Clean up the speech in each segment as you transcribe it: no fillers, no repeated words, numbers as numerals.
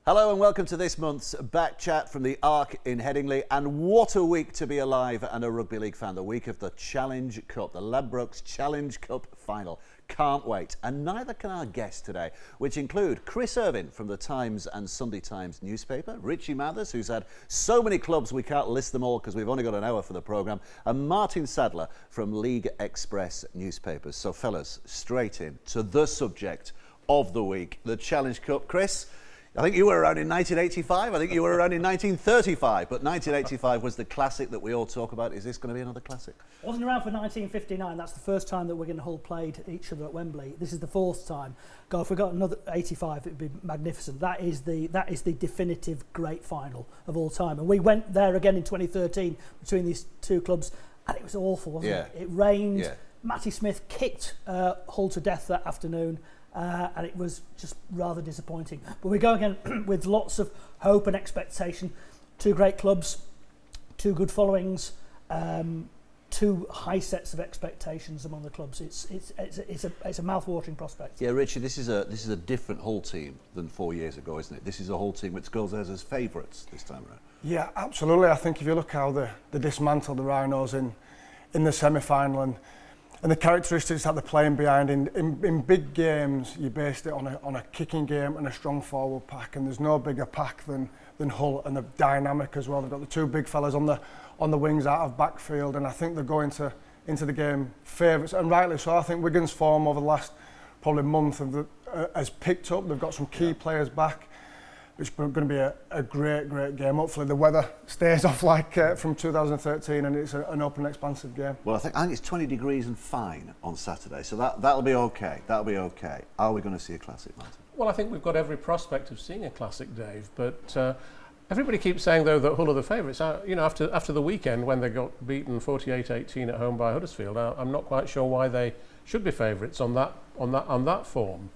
Hello and welcome to this month's Back Chat from the Arc in Headingley. And what a week to be alive and a rugby league fan. The week of the Challenge Cup, the Ladbrokes Challenge Cup final. Can't wait. And neither can our guests today, which include Chris Irvine from the Times and Sunday Times newspaper, Richie Mathers, who's had so many clubs we can't list them all because we've only got an hour for the programme, and Martyn Sadler from League Express newspapers. So fellas, straight in to the subject of the week, the Challenge Cup. Chris, I think you were around in 1985. I think you were around in 1935. But 1985 was the classic that we all talk about. Is this going to be another classic? I wasn't around for 1959. That's the first time that Wigan and Hull played each other at Wembley. This is the fourth time. God, if we got another 85, it would be magnificent. That is the definitive great final of all time. And we went there again in 2013 between these two clubs, and it was awful, wasn't it? It rained. Yeah. Matty Smith kicked Hull to death that afternoon. And it was just rather disappointing. But we go again with lots of hope and expectation. Two great clubs, two good followings, two high sets of expectations among the clubs. It's a mouth-watering prospect. Yeah, Richie, this is a different Hull team than 4 years ago, isn't it? This is a Hull team which goes as favourites this time around. Yeah, absolutely. I think if you look how they dismantled the Rhinos in the semi-final and the characteristics that they're playing behind in big games, you based it on a kicking game and a strong forward pack, and there's no bigger pack than Hull, and the dynamic as well. They've got the two big fellas on the wings out of backfield, and I think they're going into the game favourites, and rightly so. I think Wigan's form over the last probably month has picked up. They've got some key players back. It's going to be a great game. Hopefully the weather stays off like from 2013 and it's an open, expansive game. Well, I think it's 20 degrees and fine on Saturday, so that'll be okay. That'll be okay. Are we going to see a classic, Martyn? Well, I think we've got every prospect of seeing a classic, Dave. But everybody keeps saying though that Hull are the favourites. After the weekend when they got beaten 48-18 at home by Huddersfield, I'm not quite sure why they should be favourites on that form.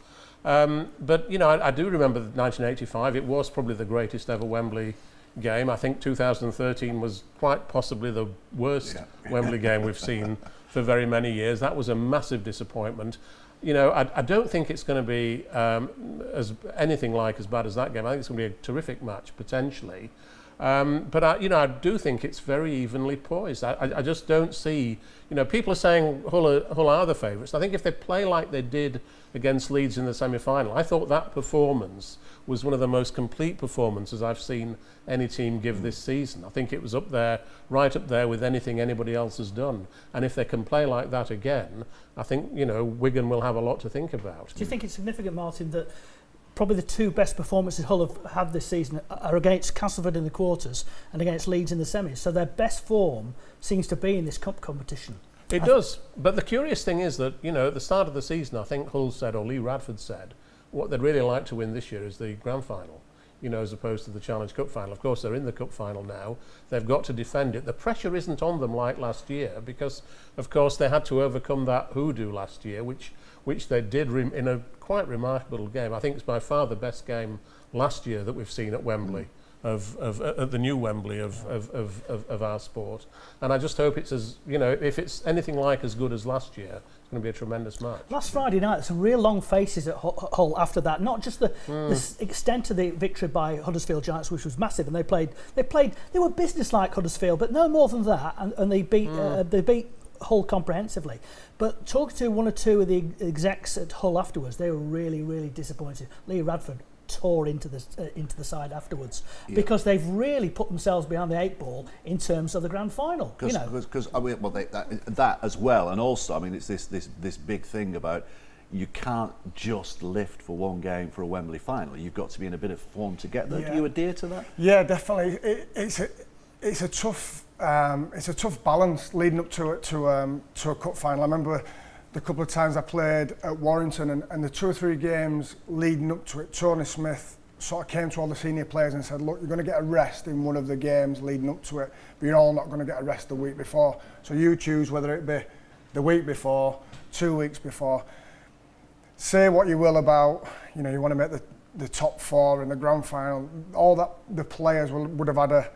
But I do remember 1985. It was probably the greatest ever Wembley game. I think 2013 was quite possibly the worst Wembley game we've seen for very many years. That was a massive disappointment. I don't think it's going to be anything like as bad as that game. I think it's going to be a terrific match potentially. But I do think it's very evenly poised. I just don't see. People are saying Hull are the favourites. I think if they play like they did against Leeds in the semi-final, I thought that performance was one of the most complete performances I've seen any team give this season. I think it was right up there with anything anybody else has done. And if they can play like that again, I think Wigan will have a lot to think about. Do you think it's significant, Martyn, that probably the two best performances Hull have had this season are against Castleford in the quarters and against Leeds in the semis? So their best form seems to be in this cup competition. It does. But the curious thing is that, at the start of the season, I think Hull said, or Lee Radford said, what they'd really like to win this year is the grand final, as opposed to the Challenge Cup final. Of course, they're in the cup final now. They've got to defend it. The pressure isn't on them like last year because, of course, they had to overcome that hoodoo last year, which they did in a quite remarkable game. I think it's by far the best game last year that we've seen at Wembley, at the new Wembley of our sport. And I just hope it's if it's anything like as good as last year, it's going to be a tremendous match. Last Friday night, some real long faces at Hull after that. Not just the extent of the victory by Huddersfield Giants, which was massive, and they were business-like Huddersfield, but no more than that, and they beat Hull comprehensively. But talking to one or two of the execs at Hull afterwards, they were really, really disappointed. Lee Radford tore into the side afterwards because they've really put themselves behind the eight ball in terms of the grand final. Because that as well, and also it's this big thing about you can't just lift for one game for a Wembley final. You've got to be in a bit of form to get there. Do you adhere to that? Yeah, definitely. It's a tough balance leading up to a cup final. I remember the couple of times I played at Warrington and the 2 or 3 games leading up to it, Tony Smith sort of came to all the senior players and said, look, you're going to get a rest in one of the games leading up to it, but you're all not going to get a rest the week before. So you choose whether it be the week before, 2 weeks before. Say what you will about, you want to make the top 4 in the grand final. All that the players would have had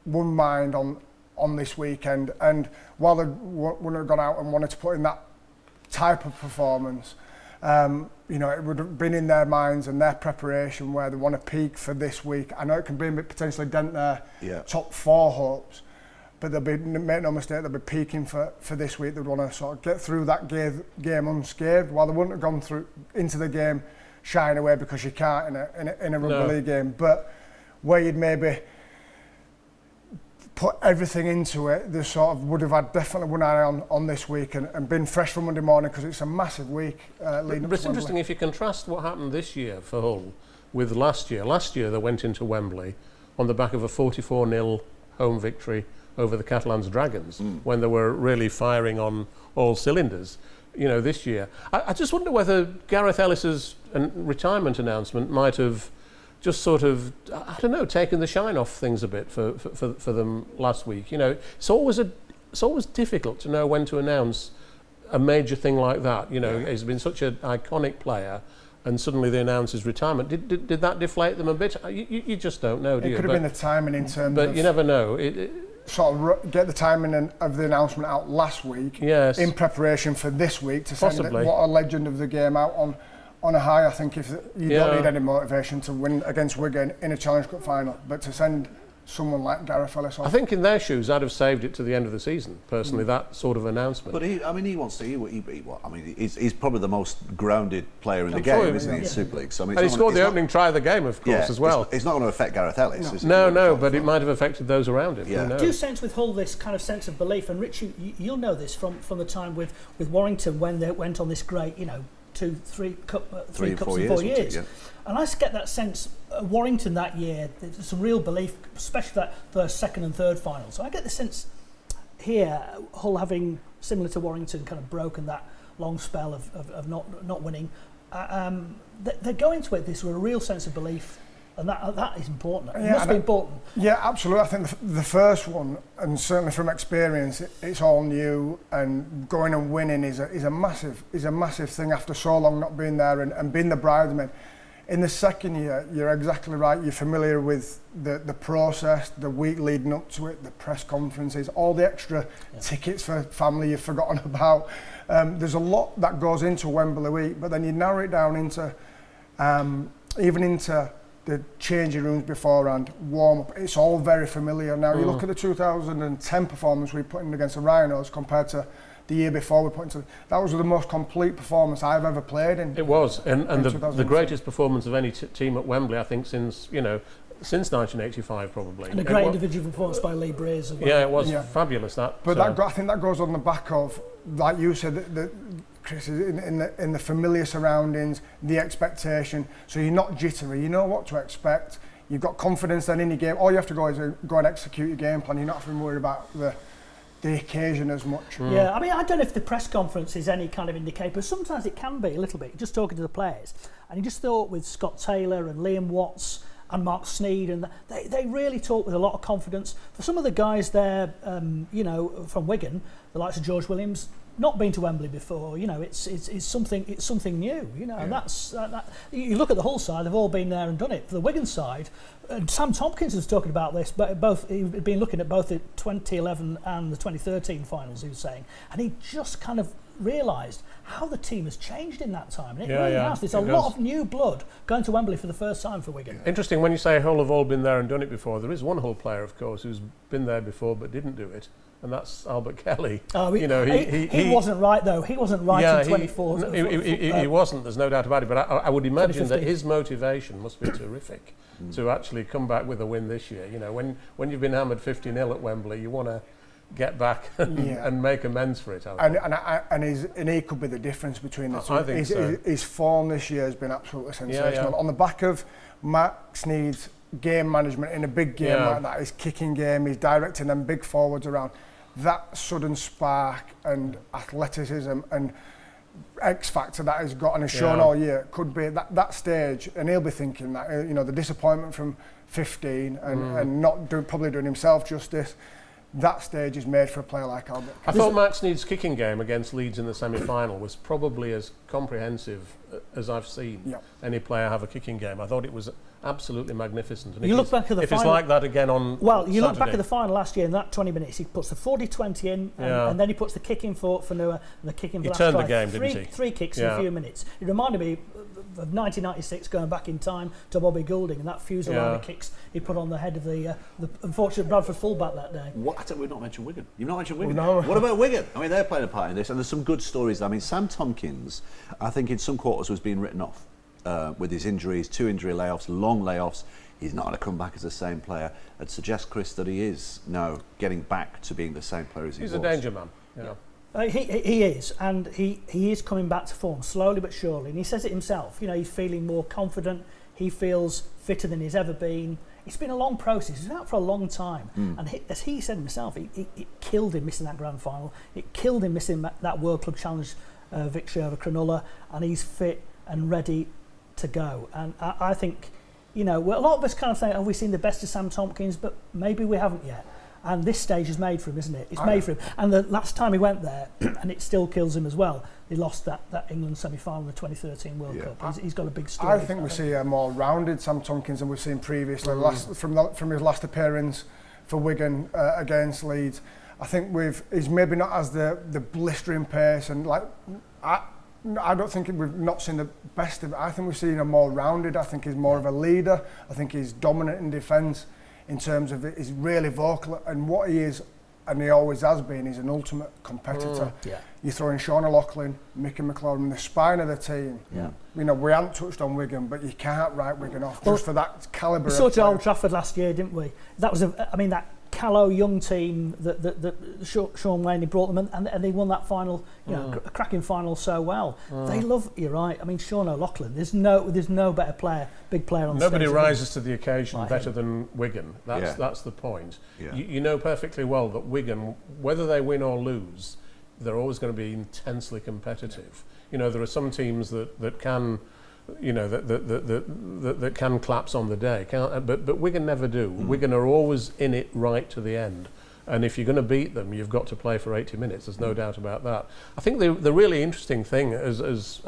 one mind on this weekend, and while they wouldn't have gone out and wanted to put in that type of performance, You know, it would have been in their minds and their preparation where they want to peak for this week. I know it can bring potentially dent their top 4 hopes, but they'll be, make no mistake, they'll be peaking for this week. They'd want to sort of get through that game unscathed, while they wouldn't have gone through into the game shying away, because you can't in a rugby league game. But where you'd maybe put everything into it, they sort of would have had definitely one eye on this week and been fresh for Monday morning, because it's a massive week leading up to But it's interesting if you contrast what happened this year for Hull with last year. Last year they went into Wembley on the back of a 44-0 home victory over the Catalans Dragons, when they were really firing on all cylinders. You know, this year, I just wonder whether Gareth Ellis's retirement announcement might have just sort of, I don't know, taken the shine off things a bit for them last week. You know, it's always difficult to know when to announce a major thing like that. You know, he's been such an iconic player, and suddenly they announce his retirement. Did that deflate them a bit? You just don't know, do you? It could have been the timing in terms but of... you never know. Sort of get the timing of the announcement out last week, in preparation for this week, to send what a legend of the game out on a high. I think if you don't need any motivation to win against Wigan in a Challenge Cup final, but to send someone like Gareth Ellis off. I think in their shoes, I'd have saved it to the end of the season, personally, that sort of announcement. But he wants to. He's probably the most grounded player in the game, isn't he? In Super League. So, I mean, and he scored the opening try of the game, of course, as well. It's not going to affect Gareth Ellis, is it? No, but it might have affected those around him. Yeah. I do sense with Hull this kind of sense of belief, and Richie, you'll know this from the time with Warrington, when they went on this great, you know, three cups in 4 years. And I get that sense, Warrington that year, there's some real belief, especially that first, second and third final. So I get the sense here, Hull having, similar to Warrington, kind of broken that long spell of not winning, they go into it this with a real sense of belief, and that is important. It must be important. Yeah, absolutely. I think the first one, and certainly from experience, it's all new, and going and winning is a massive thing after so long not being there and being the bridesmaid. In the second year, you're exactly right. You're familiar with the process, the week leading up to it, the press conferences, all the extra tickets for family you've forgotten about. There's a lot that goes into Wembley week, but then you narrow it down into even into the changing rooms beforehand, warm up. It's all very familiar. Now you look at the 2010 performance we put in against the Rhinos compared to the year before we put into, that was the most complete performance I've ever played in. It was, and the greatest performance of any team at Wembley, I think, since 1985 probably. And a great individual performance by Lee Breers as well. Yeah, it was fabulous. That. But I think that goes on the back of, like you said, Chris, in the familiar surroundings, the expectation. So you're not jittery. You know what to expect. You've got confidence then in your game. All you have to go is go and execute your game plan. You're not having to worry about the occasion as much. Yeah, I mean, I don't know if the press conference is any kind of indicator, but sometimes it can be a little bit. Just talking to the players, and you just thought with Scott Taylor and Liam Watts and Mark Sneed, and they really talk with a lot of confidence. For some of the guys there, from Wigan, the likes of George Williams, not been to Wembley before, it's something new, and that's you look at the Hull side, they've all been there and done it. For the Wigan side, Sam Tompkins was talking about this, but he'd been looking at both the 2011 and the 2013 finals, he was saying, and he just kind of realised how the team has changed in that time. And it really has. There's a lot of new blood going to Wembley for the first time for Wigan. Interesting, when you say Hull have all been there and done it before, there is one Hull player, of course, who's been there before but didn't do it. And that's Albert Kelly. Oh, he wasn't right though. He wasn't right in 24. He wasn't. There's no doubt about it. But I would imagine that his motivation must be terrific to actually come back with a win this year. When you've been hammered 50-0 at Wembley, you want to get back and make amends for it. And he could be the difference between the two. I think so. His form this year has been absolutely sensational. On the back of Mark Sneed's game management in a big game like that, his kicking game, he's directing them big forwards around. That sudden spark and athleticism and X factor that he's got and has shown all year could be that stage, and he'll be thinking that the disappointment from 15 and not probably doing himself justice. That stage is made for a player like Albert. I thought Mark Sneed's kicking game against Leeds in the semi-final was probably as comprehensive as I've seen any player have a kicking game. I thought it was absolutely magnificent. And You look back at the if it's final- like that again on Well, you look back Saturday. at the final last year, in that 20 minutes, he puts the 40-20 in, and then he puts the kick in for Noah, and the kick in for He last turned the try. game, didn't he? Three kicks in a few minutes. It reminded me of 1996, going back in time to Bobby Goulding, and that fusillade of kicks he put on the head of the unfortunate Bradford fullback that day. What? I think we've not mentioned Wigan. You've not mentioned Wigan. No. What about Wigan? I mean, they're playing a part in this, and there's some good stories. I mean, Sam Tompkins, I think in some quarters was being written off with his injuries, 2 injury layoffs, long layoffs. He's not going to come back as the same player. I'd suggest, Chris, that he is now getting back to being the same player as he was. He's a danger man. He is, and he is coming back to form slowly but surely. And he says it himself. You know, he's feeling more confident. He feels fitter than he's ever been. It's been a long process. He's been out for a long time, and as he said himself, it killed him missing that grand final. It killed him missing that World Club Challenge victory over Cronulla, and he's fit and ready to go. And I think, you know, a lot of us kind of think, have we seen the best of Sam Tompkins? But maybe we haven't yet. And this stage is made for him, isn't it? It's made for him. And the last time he went there, and it still kills him as well, he lost that England semi-final in the 2013 World Cup. He's got a big story. I think we see a more rounded Sam Tompkins than we've seen previously. From his last appearance for Wigan against Leeds, I think he's maybe not as the blistering pace, and I don't think we've not seen the best of it. I think we've seen a more rounded. I think he's more of a leader. I think he's dominant in defence in terms of he's really vocal, and what he is, and he always has been, he's an ultimate competitor. You throw in Sean O'Loughlin, Mickey McLaurin, the spine of the team. You know, we haven't touched on Wigan, but you can't write Wigan off just for that calibre. We saw it at Old Trafford last year, didn't we? That was that callow young team that Sean Wayne brought them, and they won that final, a cracking final so well. They love, you're right. I mean, Sean O'Loughlin. There's no better player, big player on stage. Nobody rises to the occasion better than Wigan. That's the point. You know perfectly well that Wigan, whether they win or lose, they're always going to be intensely competitive. You know, there are some teams that can, you know, that can collapse on the day, but Wigan never do. Wigan are always in it right to the end, and if you're going to beat them, you've got to play for 80 minutes. There's no doubt about that. I think the really interesting thing, as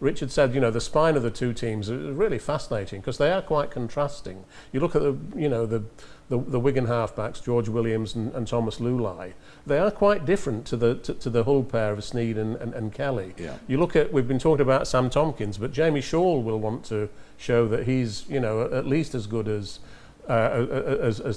Richard said, you know, the spine of the two teams is really fascinating because they are quite contrasting. You look at the Wigan halfbacks, George Williams and Thomas Lulai. They are quite different to the Hull pair of Sneed and Kelly. You look at, we've been talking about Sam Tompkins, but Jamie Shaw will want to show that he's, you know, at least as good as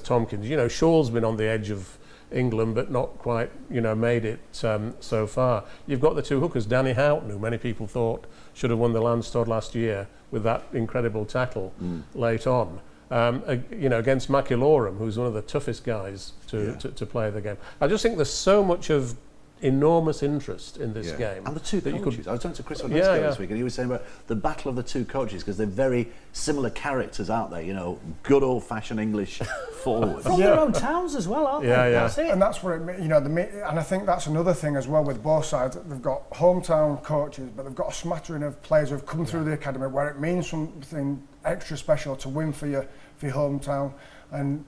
Tompkins. You know, Shaw's been on the edge of England, but not quite, you know, made it so far. You've got the two hookers, Danny Houghton, who many people thought should have won the Landstod last year with that incredible tackle late on. You know, against Macilorum, who's one of the toughest guys to play the game. I just think there's so much of enormous interest in this game. And the two coaches. I was talking to Chris this week, and he was saying about the battle of the two coaches because they're very similar characters, aren't they? You know, good old-fashioned English forwards. From their own towns as well, aren't they? That's it. And that's what it, you know, and I think that's another thing as well with both sides. They've got hometown coaches, but they've got a smattering of players who've come through the academy where it means something extra special to win for your hometown. And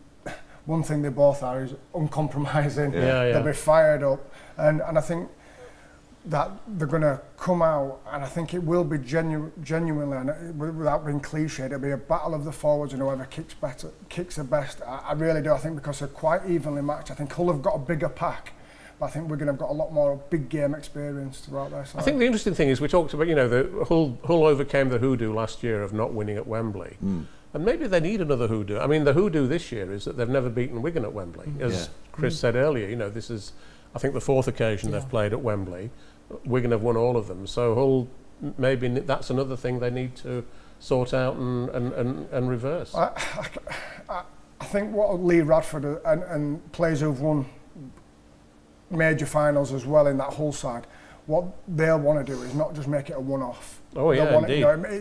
one thing they both are is uncompromising. They'll be fired up, and I think that they're going to come out, and I think it will be genuinely, and without being cliched, it'll be a battle of the forwards and whoever kicks the best. I really do. I think because they're quite evenly matched. I think Hull have got a bigger pack, but I think we're going to have got a lot more big game experience throughout their side. I think the interesting thing is we talked about, you know, the Hull overcame the hoodoo last year of not winning at Wembley. And maybe they need another hoodoo. I mean, the hoodoo this year is that they've never beaten Wigan at Wembley. As Chris said earlier, you know, this is, I think, the fourth occasion they've played at Wembley. Wigan have won all of them. So Hull, maybe that's another thing they need to sort out and reverse. I think what Lee Radford and players who've won major finals as well in that Hull side, what they'll want to do is not just make it a one-off. Oh yeah, indeed. You know,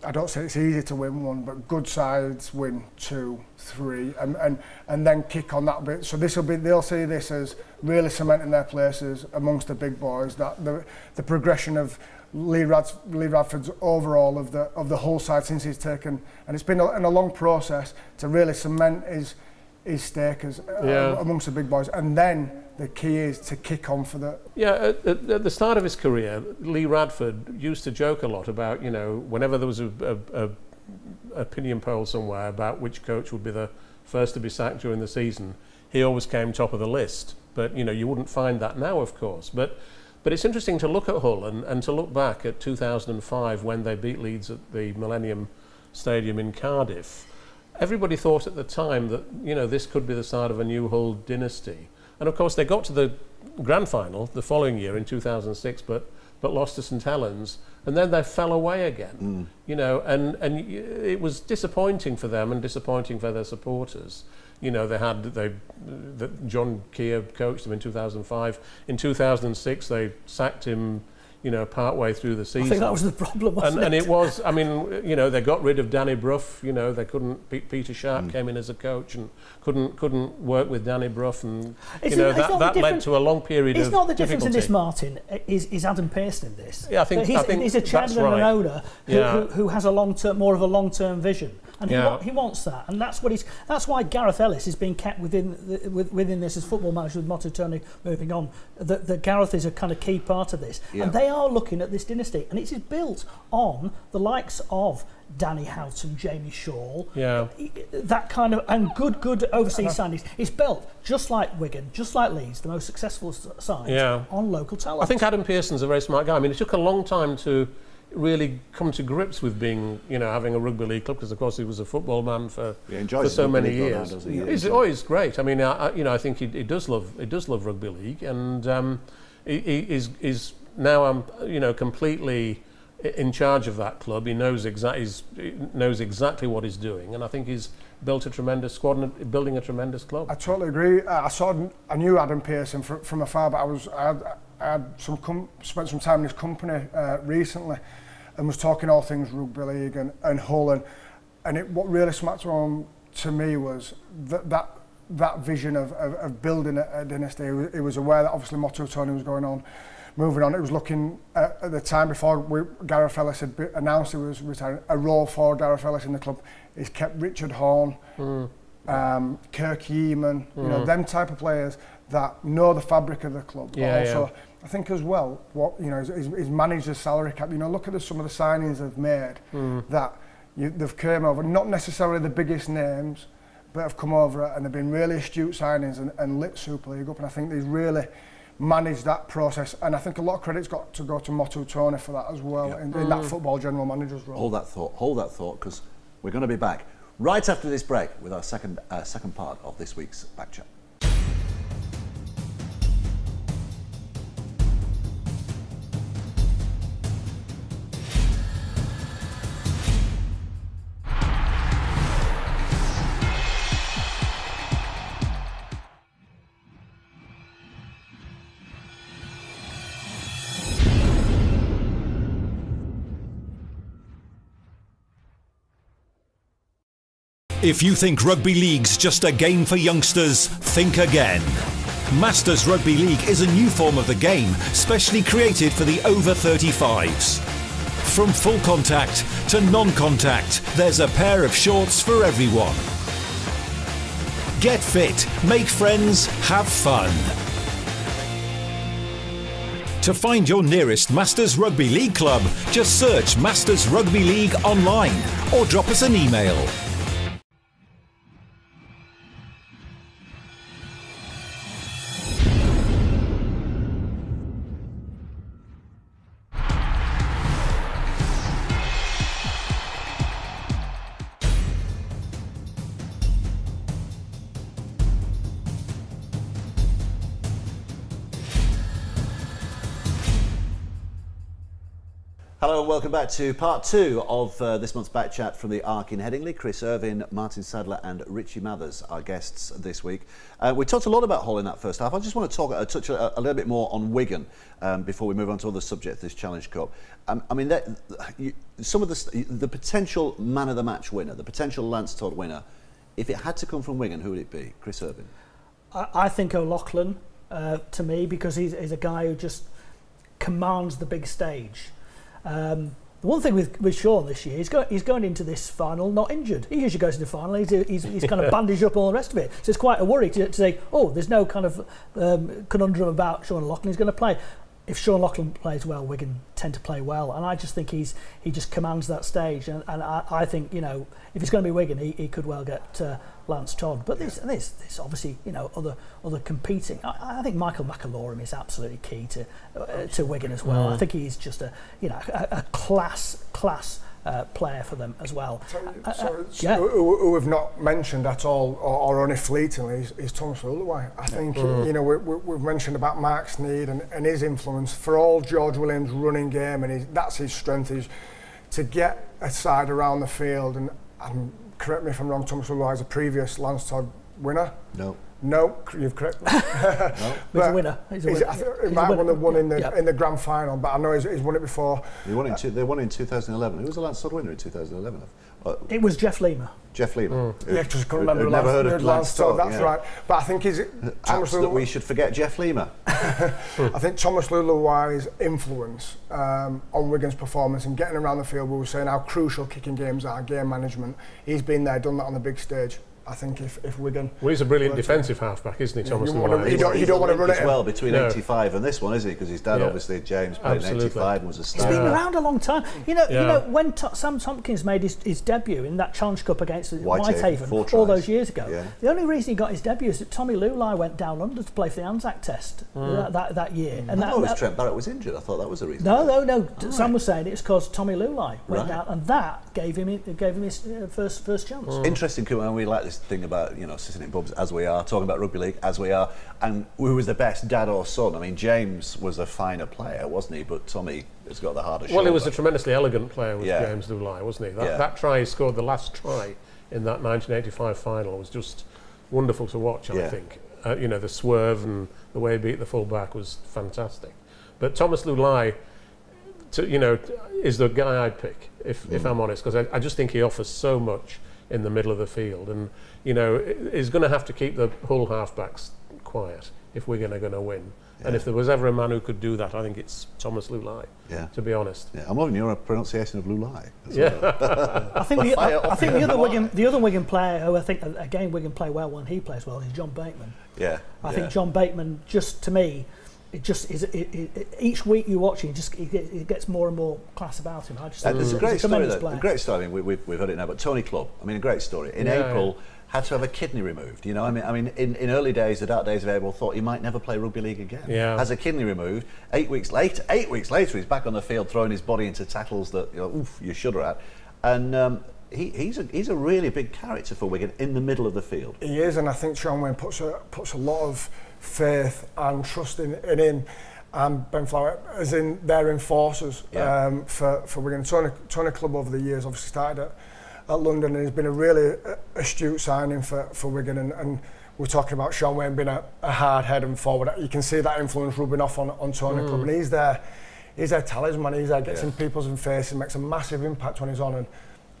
I don't say it's easy to win one, but good sides win 2, 3, and then kick on that bit. So they'll see this as really cementing their places amongst the big boys. That the progression of Lee Radford's overall of the whole side since he's taken, and it's been a long process to really cement his stake as amongst the big boys, and then the key is to kick on for the... Yeah, at the start of his career, Lee Radford used to joke a lot about, you know, whenever there was a opinion poll somewhere about which coach would be the first to be sacked during the season, he always came top of the list. But you wouldn't find that now, of course. But it's interesting to look at Hull and to look back at 2005 when they beat Leeds at the Millennium Stadium in Cardiff. Everybody thought at the time that this could be the start of a new Hull dynasty. And of course they got to the grand final the following year in 2006, but lost to St Helens, and then they fell away again. And it was disappointing for them and disappointing for their supporters. John Keir coached them in 2005. In 2006, they sacked him, part-way through the season. I think that was the problem, wasn't and it? it was, they got rid of Danny Brough. They couldn't. Peter Sharp came in as a coach and couldn't work with Danny Brough, and that led to a long period of difficulty. It's not the difference in this, Martyn. Is Adam Pearson in this? Yeah, I think he's a chairman and an owner who has more of a long-term vision. And he wants that, and that's why Gareth Ellis is being kept within this as football manager with Motto Tony moving on. That Gareth is a kind of key part of this, and they are looking at this dynasty, and it is built on the likes of Danny Houghton, Jamie Shaw, that kind of, and good overseas signings. It's built just like Wigan, just like Leeds, the most successful sides on local talent. I think Adam Pearson's a very smart guy. It took a long time to really come to grips with being, having a rugby league club, because of course he was a football man for so many years. He's great. I think he does love rugby league, and he is now completely in charge of that club. He knows exactly what he's doing, and I think he's built a tremendous squad and building a tremendous club. I totally agree. I knew Adam Pearson from afar, but I had spent some time in his company recently, and was talking all things rugby league and Hull, and what really smacked home to me was that vision of building a dynasty. He was aware that obviously Motto Tony was moving on. It was looking at the time before Gareth Ellis had announced he was retiring, a role for Gareth Ellis in the club. He's kept Richard Horne, Kirk Yeeman, them type of players that know the fabric of the club. I think as well, he's managed the salary cap. Look at some of the signings they've made that they've come over, not necessarily the biggest names, but have come over and they've been really astute signings and lit Super League up. And I think they've really managed that process. And I think a lot of credit's got to go to Motto Tony for that as well, in that football general manager's role. Hold that thought, because we're going to be back right after this break with our second part of this week's Back Chat. If you think rugby league's just a game for youngsters, think again. Masters Rugby League is a new form of the game, specially created for the over 35s. From full contact to non-contact, there's a pair of shorts for everyone. Get fit, make friends, have fun. To find your nearest Masters Rugby League club, just search Masters Rugby League online or drop us an email. Hello and welcome back to part two of this month's Back Chat from the Arc in Headingley. Chris Irvine, Martyn Sadler and Richie Mathers, our guests this week. We talked a lot about Hull in that first half. I just want to touch a little bit more on Wigan before we move on to other subjects, this Challenge Cup. Some of the potential man of the match winner, the potential Lance Todd winner, if it had to come from Wigan, who would it be? Chris Irvine. I think O'Loughlin, to me, because he's a guy who just commands the big stage. The one thing with Sean this year, he's going into this final not injured. He usually goes to the final, he's kind of bandaged up and all the rest of it. So it's quite a worry to say, oh, there's no kind of conundrum about Sean O'Loughlin, he's going to play. if Sean Loughlin plays well, Wigan tend to play well, and I just think he just commands that stage, and I think, you know, if it's going to be Wigan, he could well get Lance Todd. But there's obviously, you know, other competing. I think Michael McAlorum is absolutely key to Wigan as well. I think he's just a class player for them as well. Who we've not mentioned at all, or only fleetingly, is Thomas Lulaway. I think you know, we've mentioned about Mark Sneyd and his influence for all George Williams' running game, and that's his strength, is to get a side around the field. And correct me if I'm wrong, Thomas Lulaway is a previous Lance Todd winner. No, you've correct me. No. He's a winner. He might have won the one in the grand final, but I know he's won it before. They won in 2011. Who was the Lance Todd winner in 2011? It was Jeff Lima. Jeff Lima. Yeah, just couldn't remember. Never heard of Lance Todd. That's right. But I think Thomas Lulaway. We should forget Jeff Lima. I think Thomas Lulaway's influence on Wigan's performance and getting around the field. We were saying how crucial kicking games are, game management. He's been there, done that on the big stage. I think if Wigan... Well, he's a brilliant defensive half-back, isn't he, Thomas Lulaway? You don't want to run it as well between 85 and this one, is he? Because his dad, obviously, James, played in 85 and was a star. He's been around a long time. You know, when Sam Tompkins made his debut in that Challenge Cup against Whitehaven all those years ago, the only reason he got his debut is that Tommy Lulaway went down under to play for the Anzac Test that year. And I thought it was Trent Barrett was injured. I thought that was the reason. No. Sam was saying it's because Tommy Lulaway went down, and that gave him his first chance. Interesting, and we like this thing about, you know, sitting in pubs as we are, talking about rugby league as we are, and who was the best, dad or son? I mean, James was a finer player, wasn't he? But Tommy has got the harder shoulder. Well, he was a tremendously elegant player, was James Lulaway, wasn't he? That try he scored, the last try in that 1985 final, was just wonderful to watch, I think. You know, the swerve and the way he beat the full back was fantastic. But Thomas Lulaway, is the guy I'd pick, if I'm honest, because I just think he offers so much in the middle of the field, and you know, he's going to have to keep the Hull halfbacks quiet if we're going to win. And if there was ever a man who could do that, I think it's Thomas Lulaway. To be honest. I'm loving your pronunciation of Lulaway. I think the other Wigan player who I think again Wigan play well when he plays well is John Bateman. I think John Bateman, just to me, it just is. Each week you watch him, it gets more and more class about him. There's a great story. A great story. I mean, we've heard it now, but Tony Clubb. I mean, a great story. In April, had to have a kidney removed. You know, I mean, in early days, the dark days of April, thought he might never play rugby league again. Has a kidney removed. 8 weeks later, he's back on the field, throwing his body into tackles that you shudder at, and. He's a really big character for Wigan in the middle of the field. He is, and I think Sean Wayne puts a lot of faith and trust in him, and Ben Flower as in their enforcers for Wigan. Tony Clubb over the years obviously started at London, and he's been a really astute signing for Wigan, and we're talking about Sean Wayne being a hard head and forward. You can see that influence rubbing off on Tony Clubb, and he's their talisman. He's there, gets in people's faces, makes a massive impact when he's on, and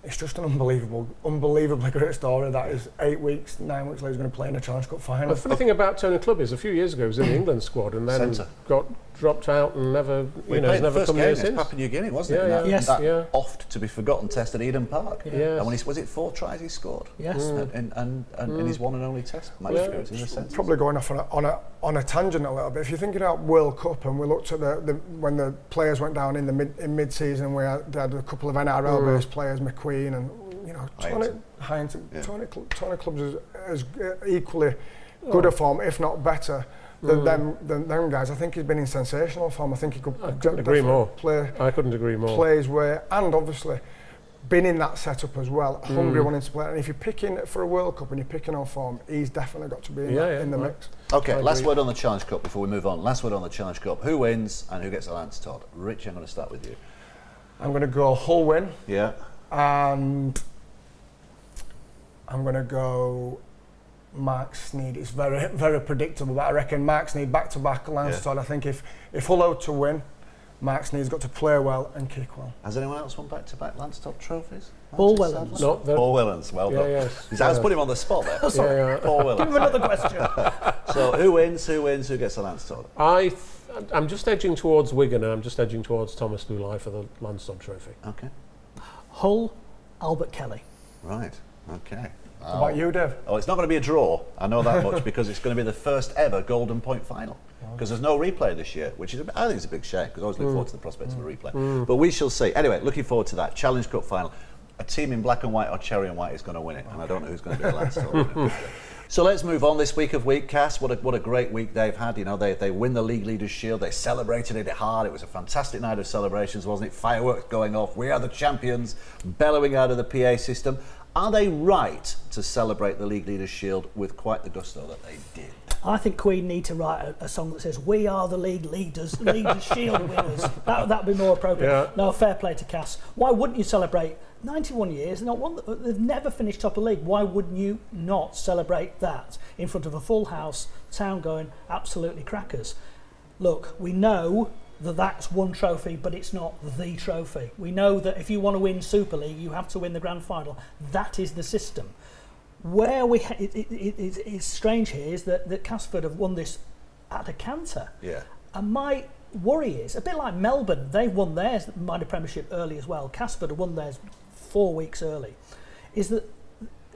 it's just an unbelievably great story. That is 9 weeks later, he's going to play in a Challenge Cup final. The funny thing about Tony Clubb is a few years ago he was in the England squad and then got dropped out and never, has never come here since. Papua New Guinea, wasn't it? That oft to be forgotten test at Eden Park. And when was it 4 tries he scored? Yes. And in his one and only test match appearance in the sense. Probably going off on a tangent a little bit. If you're thinking about World Cup, and we looked at when the players went down in mid-season, we had a couple of NRL-based players, McQueen and Tony Clubb's is equally good a form, if not better, than them guys. I think he's been in sensational form. I think he could agree more. I couldn't agree more. Play his way, and obviously been in that setup as well, hungry, wanting to play. And if you're picking for a World Cup and you're picking on form, he's definitely got to be in the mix. Okay, last word on the Challenge Cup before we move on. Last word on the Challenge Cup. Who wins and who gets the Lance Todd? Rich, I'm going to start with you. I'm going to go Hull win. Yeah. And I'm going to go Mark Sneyd. It's very, very predictable, but I reckon Mark Sneyd back-to-back Lance Todd. I think if Hull are to win, Mark Sneyd's got to play well and kick well. Has anyone else won back-to-back Lance Todd trophies? Paul Wellens. Paul Wellens, well done. I was putting him on the spot there. Sorry. Paul Wellens. Give him another question. So who wins, who gets the Lance Todd? I'm just edging towards Wigan, and I'm just edging towards Thomas Lulaway for the Lance Todd trophy. Okay. Hull, Albert Kelly. Right, okay. What about you, Dave? Oh, it's not going to be a draw, I know that much, because it's going to be the first ever Golden Point final. Because there's no replay this year, which is, I think, is a big shame, because I always look forward to the prospect of a replay. But we shall see. Anyway, looking forward to that Challenge Cup final. A team in black and white or cherry and white is going to win it, and I don't know who's going to be the last. So let's move on. This week of week, Cass, what a great week they've had. You know, they win the League Leaders Sheild. They celebrated it hard. It was a fantastic night of celebrations, wasn't it? Fireworks going off. We are the champions, bellowing out of the PA system. Are they right to celebrate the League Leaders Sheild with quite the gusto that they did? I think Queen need to write a song that says, "We are the League Leaders Sheild winners." That would be more appropriate. Yeah. No, fair play to Cass. Why wouldn't you celebrate 91 years? They've never finished top of the league. Why wouldn't you not celebrate that in front of a full house, town going absolutely crackers? Look, we know that that's one trophy, but it's not the trophy. We know that if you want to win Super League, you have to win the grand final. That is the system. Where it's strange here is that Castleford have won this at a canter. Yeah. And my worry is, a bit like Melbourne, they've won theirs minor Premiership early as well. Castleford have won theirs 4 weeks early. Is that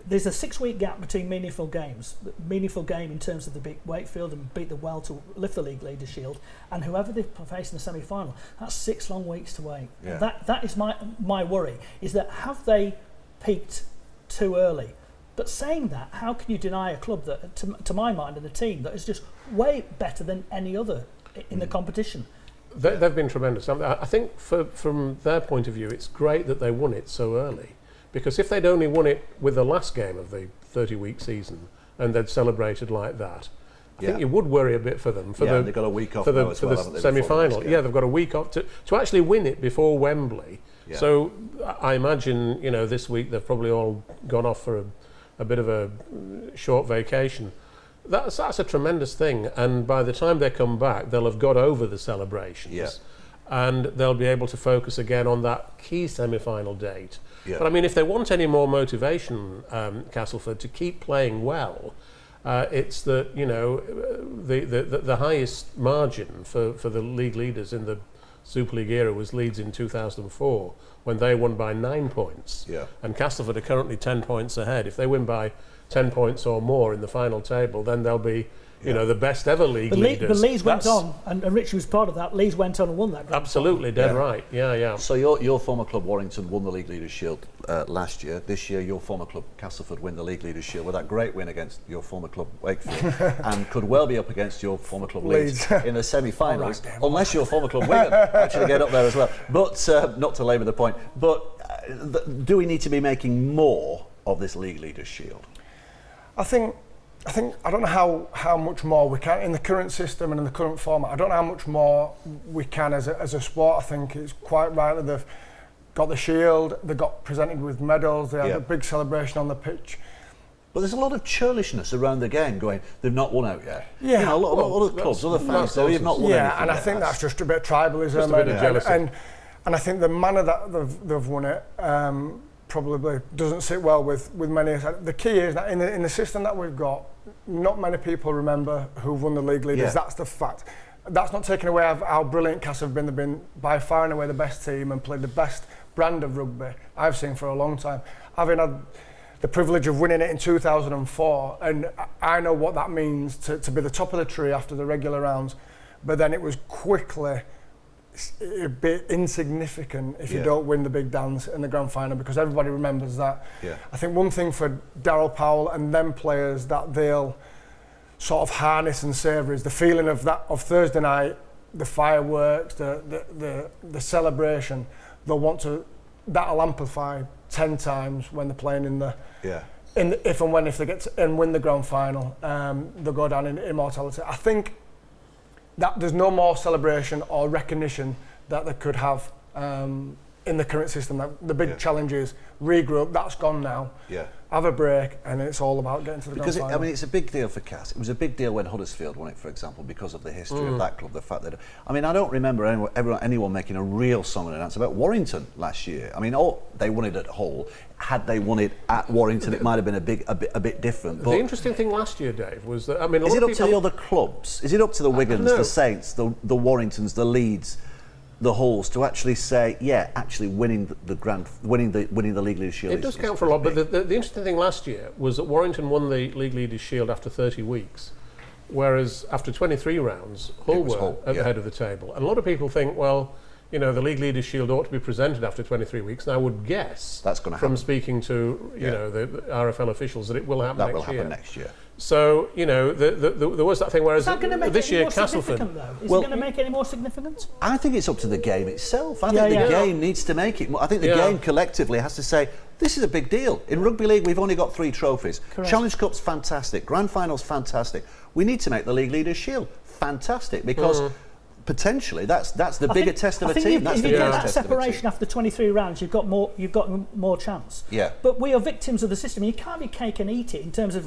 there's a 6-week gap between meaningful games. The meaningful game in terms of the beat Wakefield and beat the Well to lift the League Leaders Sheild, and whoever they face in the semi-final, that's 6 long weeks to wait. Yeah. That is my worry, is that have they peaked too early? But saying that, how can you deny a club that, to my mind, and a team that is just way better than any other in the competition? They've been tremendous. I think from their point of view, it's great that they won it so early, because if they'd only won it with the last game of the 30-week season and they'd celebrated like that, I think you would worry a bit for them. They've got a week off for now as well, the haven't they, semi-final. before Yeah, they've got a week off to actually win it before Wembley. Yeah. So I imagine, you know, this week they've probably all gone off for a bit of a short vacation. That's a tremendous thing, and by the time they come back, they'll have got over the celebrations, and they'll be able to focus again on that key semi-final date. Yeah. But I mean, if they want any more motivation, Castleford, to keep playing well, it's that, you know, the highest margin for the league leaders in the Super League era was Leeds in 2004, when they won by 9 points. Yeah. And Castleford are currently 10 points ahead. If they win by 10 points or more in the final table, then they'll be, you know, the best ever league leaders. But Leeds went on, and Richie was part of that. Leeds went on and won that. Absolutely, dead right. Yeah. So your former club Warrington won the League Leaders Sheild last year. This year your former club Castleford win the League Leaders Sheild with that great win against your former club Wakefield, and could well be up against your former club Leeds in the semi-finals, unless your former club Wigan actually get up there as well. But not to labour the point, but do we need to be making more of this League Leaders Sheild? I think I don't know how much more we can in the current system and in the current format. I don't know how much more we can as a sport. I think it's quite right that they've got the shield, they got presented with medals, they had a big celebration on the pitch. But there's a lot of churlishness around the game going, they've not won out yet. Yeah. You know, a lot of clubs, other fans, they've not won anything. Yeah, and I think that's just a bit of tribalism. Just a bit of jealousy. And I think the manner that they've won it probably doesn't sit well with many. The key is that in the system that we've got, not many people remember who've won the league leaders. Yeah. That's the fact. That's not taking away how brilliant Cass have been. They've been by far and away the best team and played the best brand of rugby I've seen for a long time. Having had the privilege of winning it in 2004, and I know what that means to be the top of the tree after the regular rounds, but then it was quickly a bit insignificant if you don't win the big dance in the grand final, because everybody remembers that. Yeah. I think one thing for Darryl Powell and them players that they'll sort of harness and savour is the feeling of Thursday night, the fireworks, the celebration. They'll want to, that'll amplify 10 times when they're playing in the if they get to, and win the grand final. They'll go down in immortality. I think that there's no more celebration or recognition that they could have in the current system. The big challenge is regroup. That's gone now. Yeah. Have a break, and it's all about getting to the grand final. I mean, it's a big deal for Cass. It was a big deal when Huddersfield won it, for example, because of the history of that club. The fact that, I mean, I don't remember anyone making a real song and dance about Warrington last year. I mean, they won it at Hull. Had they won it at Warrington, it might have been a bit different. But the interesting thing last year, Dave, was that, I mean, is it up to the other clubs? Is it up to the Wigans, the Saints, the Warringtons, the Leeds? the halls to actually say, yeah, actually winning the League Leaders Shield. It does count for a lot, but the interesting thing last year was that Warrington won the League Leaders Shield after 30 weeks, whereas after 23 rounds, Hull were at the head of the table. And a lot of people think, well, you know, the League Leaders Shield ought to be presented after 23 weeks, and I would guess that's going to from happen. Speaking to the RFL officials that it will happen that next year. will happen next year. So, you know, there was that thing, whereas Is that going to make this it any year more Castleford... significant, though? Is it going to make it any more significant? I think it's up to the game itself. I think the game needs to make it more. I think the game collectively has to say, this is a big deal. In Rugby League, we've only got 3 trophies. Correct. Challenge Cup's fantastic. Grand Final's fantastic. We need to make the League Leaders Shield fantastic because... potentially, that's the bigger test of a team. That's if the you get biggest that test of a separation team. after 23 rounds, you've got more chance. Yeah. But we are victims of the system. You can't be cake and eat it in terms of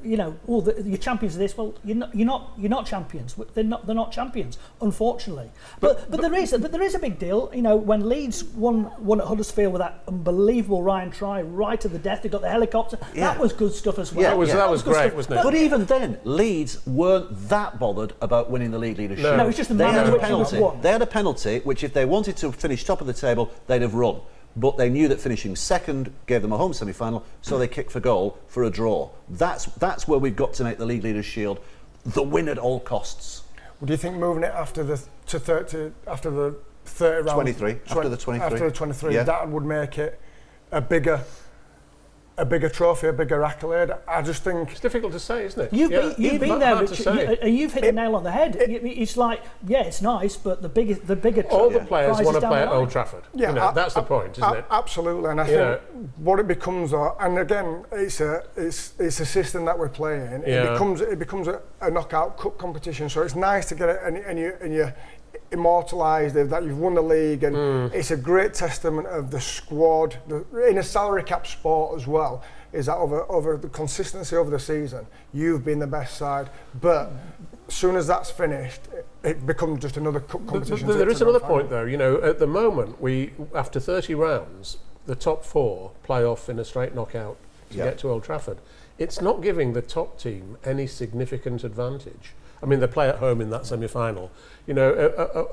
you know, you're champions of this. Well, you're not champions. They're not champions, unfortunately. But there is a big deal. You know, when Leeds won at Huddersfield with that unbelievable Ryan try right to the death, they got the helicopter. Yeah. That was good stuff as well. That was good great, stuff. wasn't it? But even then, Leeds weren't that bothered about winning the League Leaders Shield. No, it's just the They manner had in a which it was penalty. won. They had a penalty, which if they wanted to finish top of the table, they'd have run. But they knew that finishing second gave them a home semi-final, so they kicked for goal for a draw. That's where we've got to make the League Leaders Shield the win at all costs. Well, do you think moving it after the 30 round, 23, after the 23. After the 23, that would make it a bigger trophy, a bigger accolade? I just think It's difficult to say, isn't it? You've been there, hard to Richie, say. and you've hit the nail on the head. It's like, it's nice, but the bigger All the players prize want is to down play the at line. Old Trafford. That's the point, isn't it? Absolutely, and I think what it becomes, and again, it's a system that we're playing. It becomes a knockout cup competition. So it's nice to get it, and you immortalised that you've won the league, and it's a great testament of the squad in a salary cap sport as well. Is that over the consistency over the season, you've been the best side, but as soon as that's finished, it becomes just another cup competition. There is another point though, you know, at the moment, after 30 rounds, the top 4 play off in a straight knockout to get to Old Trafford. It's not giving the top team any significant advantage. I mean, they play at home in that semi-final. You know,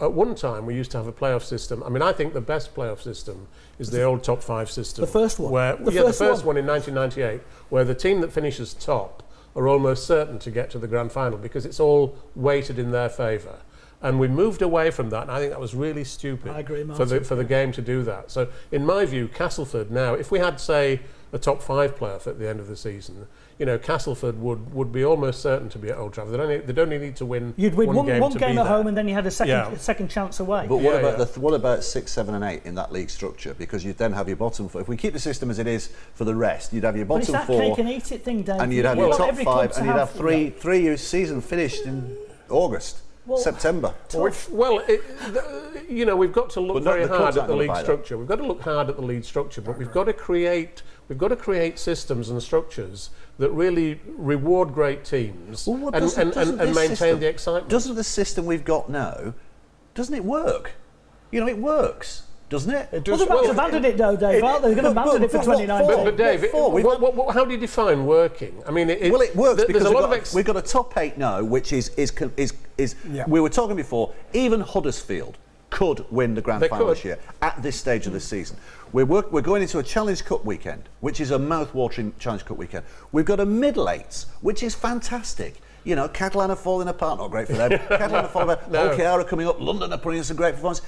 at one time we used to have a playoff system. I mean, I think the best playoff system is the old top 5 system. The first one. The first one in 1998, where the team that finishes top are almost certain to get to the grand final because it's all weighted in their favour. And we moved away from that, and I think that was really stupid. I agree, Martyn. for the game to do that. So, in my view, Castleford now, if we had, say, a top 5 playoff at the end of the season, you know, Castleford would be almost certain to be at Old Trafford. They'd only need to win. You'd win one game at there. home, and then you had a second chance away. But what about 6, 7, and 8 in that league structure? Because you'd then have your bottom 4. If we keep the system as it is for the rest, you'd have your bottom 4. But it's that cake and eat it thing, Dave. And you'd have your top 5, and you'd have three-year season finished in August. September. You know, we've got to look very hard at the league structure. We've got to look hard at the league structure, but we've got to create systems and structures that really reward great teams and maintain the excitement. Doesn't the system we've got now, doesn't it work? You know, it works, doesn't it? Well, they're about to abandon it though, Dave, aren't they? They're going to abandon it for 2019. But Dave, how do you define working? I mean, it works because we've got a top 8 now, which is we were talking before, even Huddersfield could win the grand final this year at this stage of the season. We're going into a Challenge Cup weekend, which is a mouth-watering Challenge Cup weekend. We've got a middle 8s, which is fantastic. You know, Catalan are falling apart, not great for them. Catalan are falling apart. OKR are coming up. London are putting in some great performance.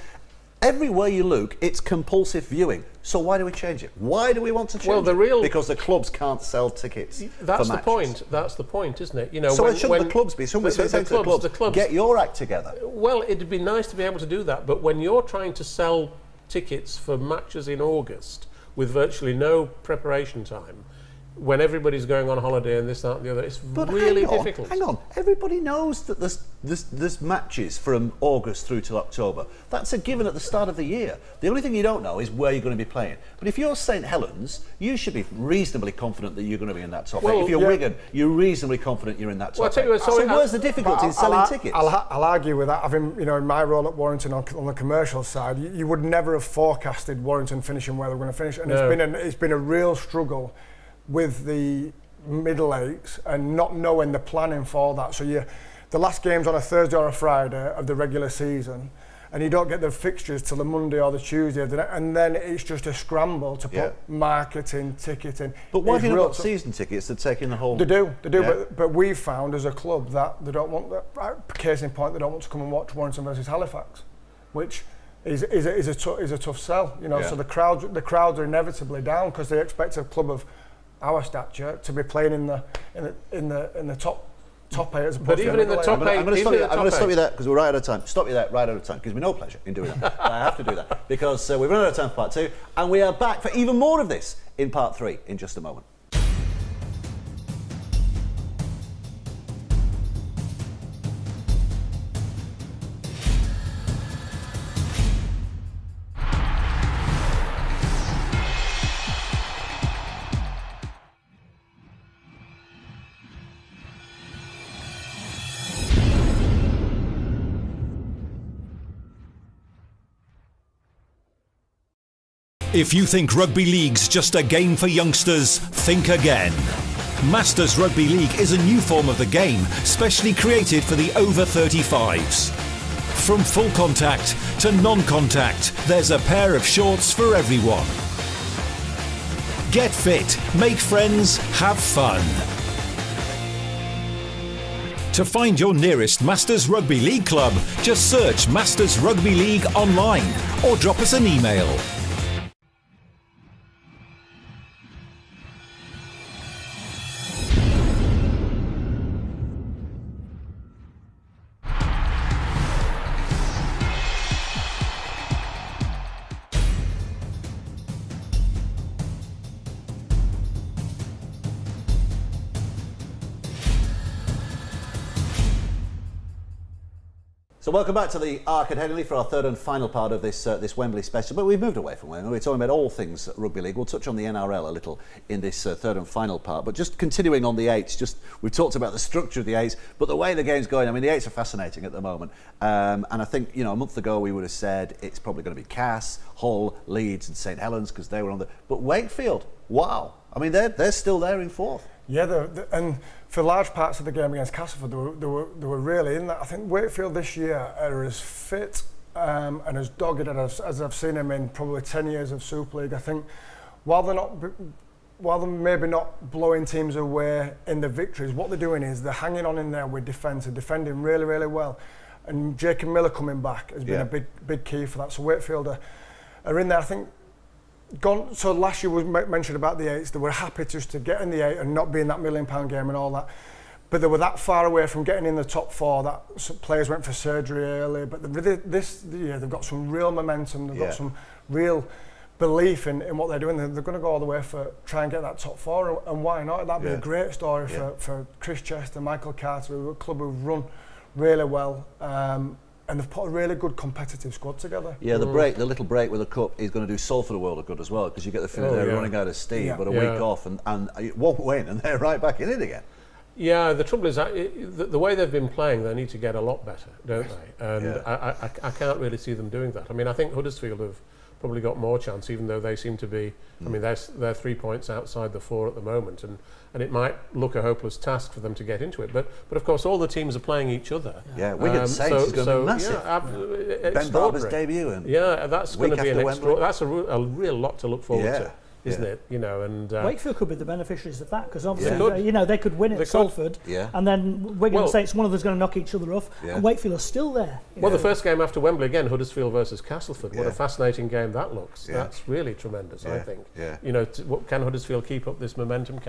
Everywhere you look, it's compulsive viewing. So why do we change it? Why do we want to change it? Because the clubs can't sell tickets for matches. That's the point, isn't it? You know, so shouldn't the clubs be? Somebody says to the clubs, get your act together. Well, it'd be nice to be able to do that, but when you're trying to sell tickets for matches in August with virtually no preparation time, when everybody's going on holiday and this, that and the other, it's really difficult. Hang on, everybody knows that there's matches from August through to October. That's a given at the start of the year. The only thing you don't know is where you're going to be playing. But if you're St Helens, you should be reasonably confident that you're going to be in that top 8. If you're Wigan, you're reasonably confident you're in that top 8. So where's the difficulty in selling tickets? I'll argue with that. Having, you know, in my role at Warrington on the commercial side, you would never have forecasted Warrington finishing where they're going to finish, and it's been a real struggle with the middle 8s and not knowing the planning for that. So the last game's on a Thursday or a Friday of the regular season, and you don't get the fixtures till the Monday or the Tuesday, and then it's just a scramble to put marketing, ticketing. But why have you not got season tickets to take in the whole? They do, but we've found as a club that they don't want that. Case in point, they don't want to come and watch Warrington versus Halifax, which is a tough sell, you know. So the crowds are inevitably down because they expect a club of our stature to be playing in the top 8 as opposed but to even in the top 8. I'm going to stop you there because we're right out of time. Stop you there, right out of time. Gives me no pleasure in doing that. I have to do that because we've run out of time for part 2, and we are back for even more of this in part 3 in just a moment. If you think rugby league's just a game for youngsters, think again. Masters Rugby League is a new form of the game, specially created for the over 35s. From full contact to non-contact, there's a pair of shorts for everyone. Get fit, make friends, have fun. To find your nearest Masters Rugby League club, just search Masters Rugby League online or drop us an email. So welcome back to the Arc at Headingley for our third and final part of this Wembley special. But we've moved away from Wembley. We're talking about all things rugby league. We'll touch on the NRL a little in this third and final part. But just continuing on the eights, we've talked about the structure of the eights, but the way the game's going. I mean, the eights are fascinating at the moment. And I think, you know, a month ago we would have said it's probably going to be Cass, Hull, Leeds, and St Helens because they were on the. But Wakefield, wow! I mean, they're still there in fourth. Yeah, and for large parts of the game against Castleford, they were really in that. I think Wakefield this year are as fit and as dogged as I've seen them in probably 10 years of Super League. I think while they're maybe not blowing teams away in the victories, what they're doing is they're hanging on in there with defence and defending really, really well. And Jacob Miller coming back has been a big key for that. So Wakefield are in there. I think. So last year was mentioned about the eights. They were happy just to get in the 8 and not be in that £1 million game and all that. But they were that far away from getting in the top 4 that some players went for surgery early. But this year they've got some real momentum. They've got some real belief in what they're doing. They're going to go all the way for try and get that top 4. And why not? That'd be a great story for Chris Chester, Michael Carter, a club who've run really well. And they've put a really good competitive squad together. Yeah, the little break with the cup is going to do Salford a world of good as well because you get the feeling they're running out of steam, but a week off and won't win and they're right back in it again. Yeah, the trouble is the way they've been playing, they need to get a lot better, don't they? And I can't really see them doing that. I mean, I think Huddersfield have probably got more chance, even though they seem to be. I mean, they're 3 points outside the 4 at the moment, and it might look a hopeless task for them to get into it. But of course, all the teams are playing each other. Yeah, Wigan Saints is going to be massive. Ben Barber's debut, and that's going to be that's a real lot to look forward to. Isn't it? You know, and Wakefield could be the beneficiaries of that because obviously, they could win at Salford, and then Wigan and Saints, one of them's going to knock each other off, and Wakefield are still there. The first game after Wembley again, Huddersfield versus Castleford. What a fascinating game that looks. That's really tremendous. I think. You know, can Huddersfield keep up this momentum?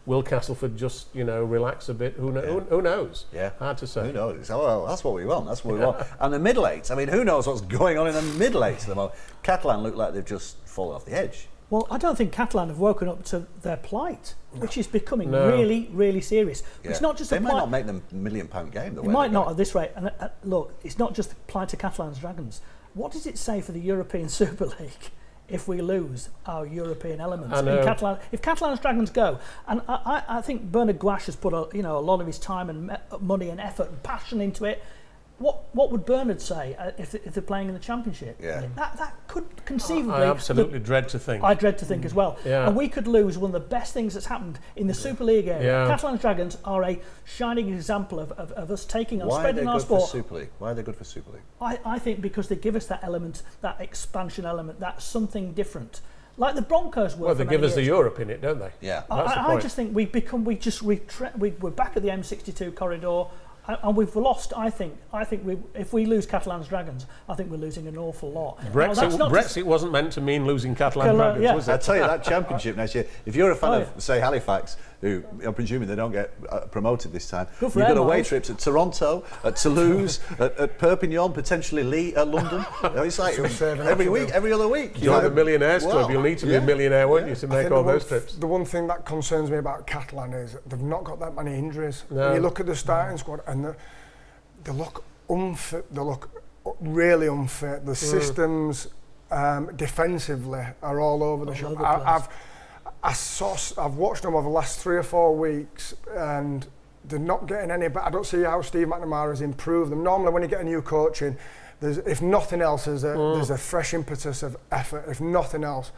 Will Castleford just relax a bit? Who knows? Yeah, hard to say. Who knows? Well, that's what we want. That's what we want. And the middle eights. I mean, who knows what's going on in the middle eights at the moment? Catalan look like they've just fallen off the edge. Well, I don't think Catalan have woken up to their plight, which is becoming really, really serious. It's not just they might not make them £1 million game. They might not at this rate. And look, it's not just the plight to Catalan's Dragons. What does it say for the European Super League if we lose our European elements in Catalan? If Catalan's Dragons go, and I think Bernard Gouache has put a lot of his time and money and effort and passion into it. what would Bernard say if they're playing in the Championship? Yeah. That could conceivably. I absolutely dread to think. I dread to think as well. Yeah. And we could lose one of the best things that's happened in the Super League area. Yeah. Catalan Dragons are a shining example of us taking on, Why are spreading they our good for sport. Super League? Why are they good for Super League? I think because they give us that element, that expansion element, that's something different. Like the Broncos were. Well, they for give many us the years. Europe in it, don't they? Yeah. That's the I point. just think we're back at the M62 corridor, and we've lost. I think if we lose Catalan's Dragons, I think we're losing an awful lot. Brexit wasn't meant to mean losing Catalan Dragons, yeah. was I it? tell you, that Championship next year, if you're a fan Oh, of, say, Halifax, who I'm presuming they don't get promoted this time, Good for you've got them, away Miles. trips at Toronto, at Toulouse, at Perpignan, potentially London. It's like every week, every other week. Join the Millionaires Club. You'll need to be a millionaire, won't you, to I make think all the those trips? The one thing that concerns me about Catalan is they've not got that many injuries. No. When you look at the starting squad and they look unfit, they look really unfit. The systems defensively are all over the shop. I've watched them over the last 3 or 4 weeks and they're not getting any, but I don't see how Steve McNamara has improved them. Normally when you get a new coach in, if nothing else, there's a fresh impetus of effort, if nothing else.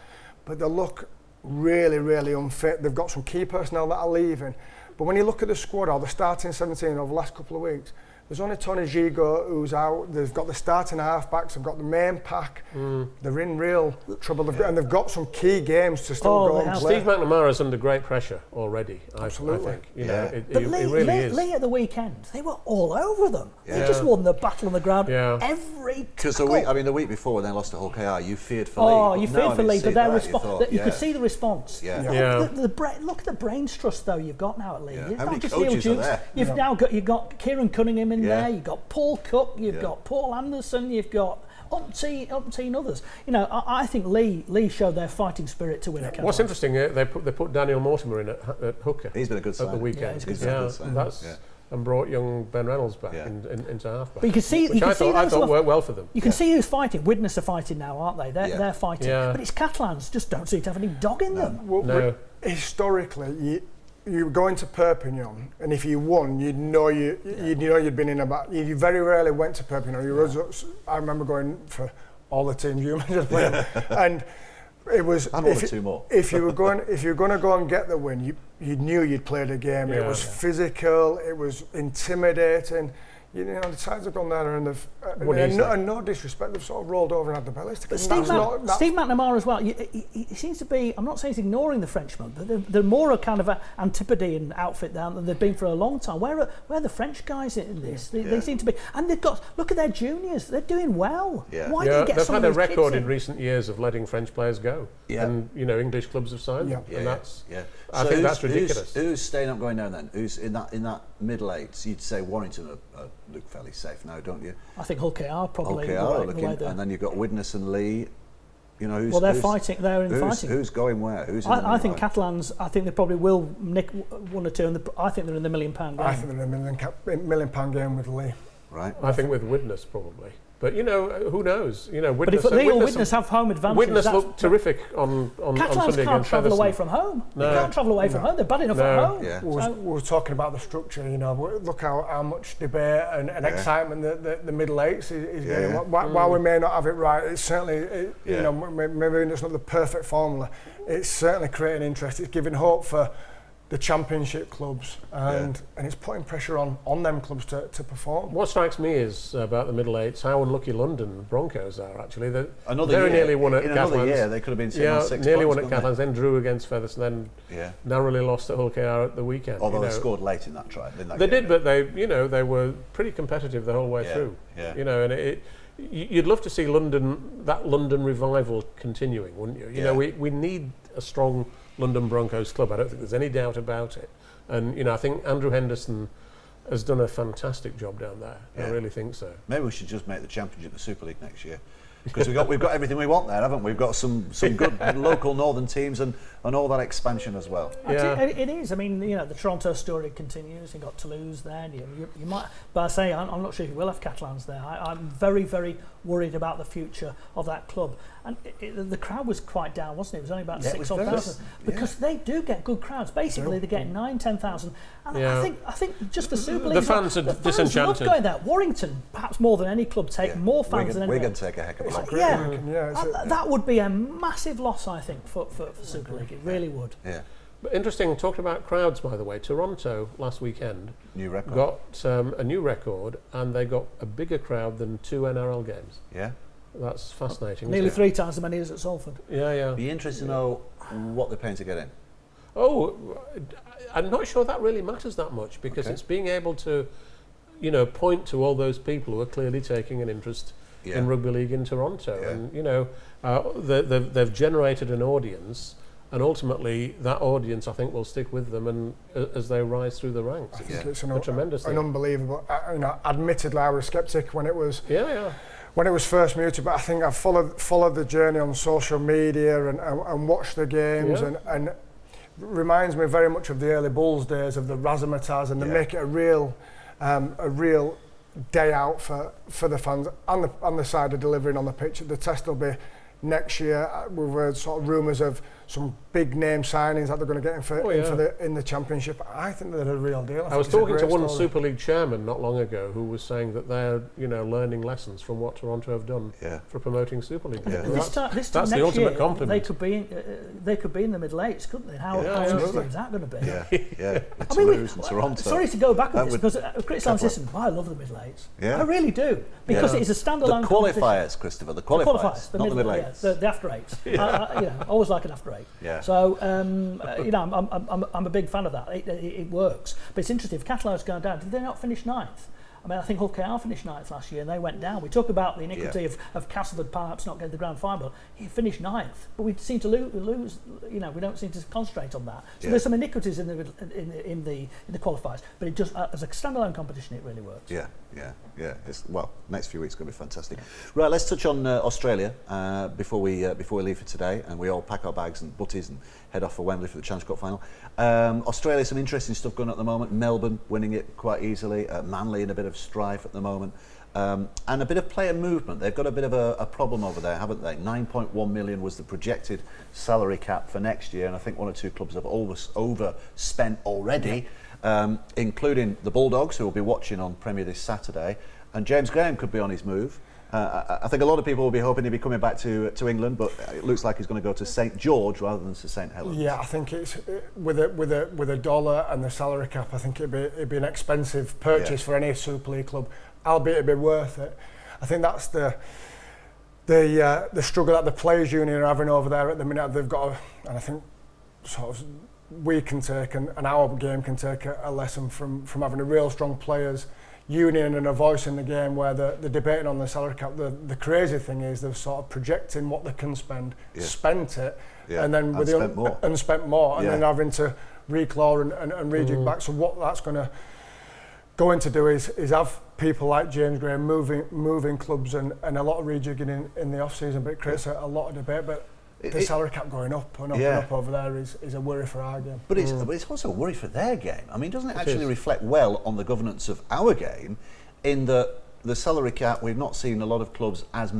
But they look really, really unfit. They've got some key personnel that are leaving. But when you look at the squad, or the starting 17 over the last couple of weeks, there's only Tony Gigo who's out. They've got the starting halfbacks. They've got the main pack. They're in real trouble. And they've got some key games to still go and play. Steve McNamara's under great pressure already. Absolutely. I think. You know, But he Lee, really is. Lee at the weekend, they were all over them. They just won the battle on the ground every Because tackle. the week before when they lost to Hull KR, you feared for Lee. Oh, But you now feared for having Lee, seen but their that, response, you thought, could see the response. Yeah. Look at the brains trust though you've got now at Lee. Yeah. You've How not many just coaches Neil are Dukes, there? You've now got Kieran Cunningham in Yeah. there. You've got Paul Cook. You've got Paul Anderson. You've got umpteen others. You know, I think Lee showed their fighting spirit to win a What's interesting, they put Daniel Mortimer in at hooker. He's been a good at sign. the weekend. Yeah, he's been a good sign. And brought young Ben Reynolds back Yeah. into halfback. But you can see, which I thought worked well for them. You can see who's fighting. Widnes are fighting now, aren't they? They're fighting. Yeah. But it's Catalans just don't seem to have any dog in them. Well, historically, you go into Perpignan, and if you won, you'd know you'd been in about. You very rarely went to Perpignan. I remember going for all the teams you just played, and it was. And one or two more. If you were going to go and get the win, you knew you'd played a game. Yeah. It was physical. It was intimidating. You know, the sides have gone there and and no disrespect, they've sort of rolled over and had the bellies to. But Steve McNamara as well, he seems to be, I'm not saying he's ignoring the Frenchmen, but they're more a kind of an Antipodean outfit down than they've been for a long time. Where are the French guys in this? They seem to be, and they've got, look at their juniors, they're doing well. Yeah. Why do you get they've some had of a these record kids in recent years of letting French players go. Yeah. And, English clubs have signed them. And that's, I think that's ridiculous. Who's staying up, going down then? Who's in that middle eights? You'd say Warrington look fairly safe now, don't you? I think Hull KR probably. And then you've got Widnes and Lee. You know, they're fighting. They're in fighting. Who's going where? I think Catalans. I think they probably will nick one or two. And I think they're in the £1 million game. I think they're in the £1 million game with Lee. Right. I think with Widnes probably. But who knows? Widnes, but if Lee or Widnes have home advantage, Widnes looked terrific on Catalans Sunday can't travel Featherstone. away from home. No. They can't travel away from home. They're bad enough at home. Yeah. We were talking about the structure. Look how much debate and excitement the middle eights is getting. While we may not have it right, it's certainly maybe it's not the perfect formula. It's certainly creating interest. It's giving hope for the championship clubs, and it's putting pressure on them clubs to perform. What strikes me is about the middle eights how unlucky London Broncos are actually. They year, nearly won at Catalans. Another year they could have been sitting on 6 nearly points, won at Catalans, then drew against Featherstone, then narrowly lost at Hull KR at the weekend. Although they scored late in that try. They did, but they were pretty competitive the whole way through. Yeah. And you'd love to see that London revival continuing, wouldn't you? We need a strong London Broncos club. I don't think there's any doubt about it. And I think Andrew Henderson has done a fantastic job down there. I really think so. Maybe we should just make the Championship the Super League next year. because we've got everything we want there, haven't we? We've got some good local northern teams and all that expansion as well. Yeah. It is. I mean, the Toronto story continues. You got Toulouse there. You might, but I say I'm not sure if you will have Catalans there. I'm very, very worried about the future of that club. And the crowd was quite down, wasn't it? It was only about 6,000 because they do get good crowds. Basically, they get 9,000-10,000. And I think just the Super League, the fans are disenchanted. Love going there. Warrington, perhaps more than any club, take more fans than anyone. Wigan take a heck of a lot. That would be a massive loss, I think, for Super League. It really would. Yeah. But interesting, talking about crowds, by the way, Toronto last weekend got a new record, and they got a bigger crowd than 2 NRL games. Yeah. That's fascinating. Nearly 3 times as many as at Salford. Yeah. Be interested to know what they're paying to get in. Oh, I'm not sure that really matters that much, because it's being able to, point to all those people who are clearly taking an interest in rugby league in Toronto, and they've generated an audience, and ultimately that audience, I think, will stick with them, and as they rise through the ranks. I think it's a tremendous thing. An unbelievable. Admittedly, I was sceptic when it was. Yeah. When it was first muted, but I think I've followed the journey on social media and watched the games, and reminds me very much of the early Bulls days of the razzmatazz, and they make it a real day out for the fans on the side of delivering on the pitch. The test will be next year. We've heard sort of rumours of some big name signings that they're going to get in the championship. I think they're a real deal. I was talking to one Super League chairman not long ago who was saying that they're learning lessons from what Toronto have done for promoting Super League. Yeah. This time that's next the ultimate year, compliment. they could be in the middle eights, couldn't they? How interesting is that going to be? Yeah. I mean, Toronto. Sorry to go back on this, because Chris Lance, I love the middle eights. Yeah. I really do, because it is a standalone. The qualifiers, Christopher. The qualifiers, not the middle eights. The after eights. I always like an after eight. Yeah. So I'm a big fan of that. It works. But it's interesting. If Catalan's going down, did they not finish ninth? I mean, I think Hull KR finished ninth last year, and they went down. We talk about the iniquity of Castleford perhaps not getting the grand final. He finished ninth, but we seem to lose. We don't seem to concentrate on that. So there's some iniquities in the qualifiers, but it just as a standalone competition, it really works. Yeah. Next few weeks are going to be fantastic. Right, let's touch on Australia before we leave for today, and we all pack our bags and butties and head off for Wembley for the Challenge Cup final. Australia, some interesting stuff going on at the moment. Melbourne winning it quite easily. Manly in a bit of strife at the moment, and a bit of player movement. They've got a bit of a problem over there, haven't they? 9.1 million was the projected salary cap for next year, and I think 1 or 2 clubs have overspent already, including the Bulldogs, who will be watching on Premier this Saturday, and James Graham could be on his move. I think a lot of people will be hoping he'll be coming back to England, but it looks like he's going to go to St George rather than to St Helens. Yeah, I think it's with a dollar and the salary cap. I think it'd be an expensive purchase for any Super League club, albeit it'd be worth it. I think that's the struggle that the players' union are having over there at the minute. They've got, and I think sort of we can take and our game can take a lesson from having a real strong players' union and a voice in the game where they're debating on the salary cap. The crazy thing is they're sort of projecting what they can spend, spent it, and then spent more, and then having to reclaw and rejig back. So what that's going to do is have people like James Graham moving clubs and a lot of rejigging in the off season, but it creates a lot of debate. But the salary cap going up and up over there is a worry for our game. But it's also a worry for their game. I mean, doesn't it actually reflect well on the governance of our game in that the salary cap, we've not seen a lot of clubs as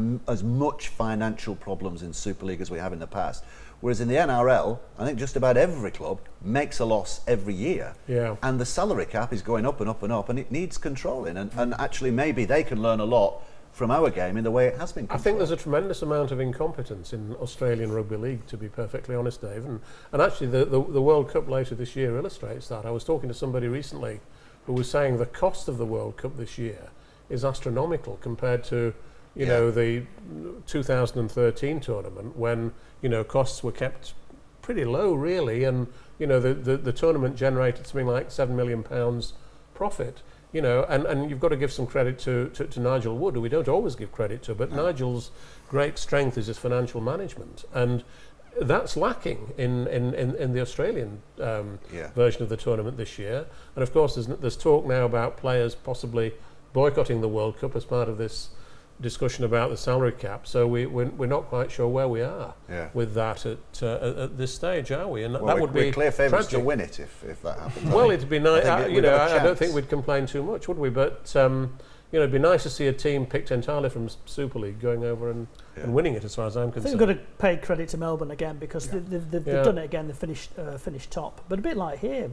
much financial problems in Super League as we have in the past. Whereas in the NRL, I think just about every club makes a loss every year. Yeah. And the salary cap is going up and up and up, and it needs controlling. And actually maybe they can learn a lot from our game in the way it has been controlled. I think there's a tremendous amount of incompetence in Australian Rugby League, to be perfectly honest, Dave. And actually the World Cup later this year illustrates that. I was talking to somebody recently who was saying the cost of the World Cup this year is astronomical compared to the 2013 tournament, when costs were kept pretty low really, and the tournament generated something like £7 million profit. And you've got to give some credit to Nigel Wood, who we don't always give credit to, but Nigel's great strength is his financial management, and that's lacking in the Australian version of the tournament this year. And of course there's talk now about players possibly boycotting the World Cup as part of this discussion about the salary cap, so we're not quite sure where we are with that at this stage, are we? And that would be clear favourites to tragic. win it if that happens. Well, it'd be nice. I don't chance. think we'd complain too much, would we? But it'd be nice to see a team picked entirely from Super League going over and winning it, as far as I'm I think concerned. we've got to pay credit to Melbourne again, because they've done it again. They've finished top, but a bit like here.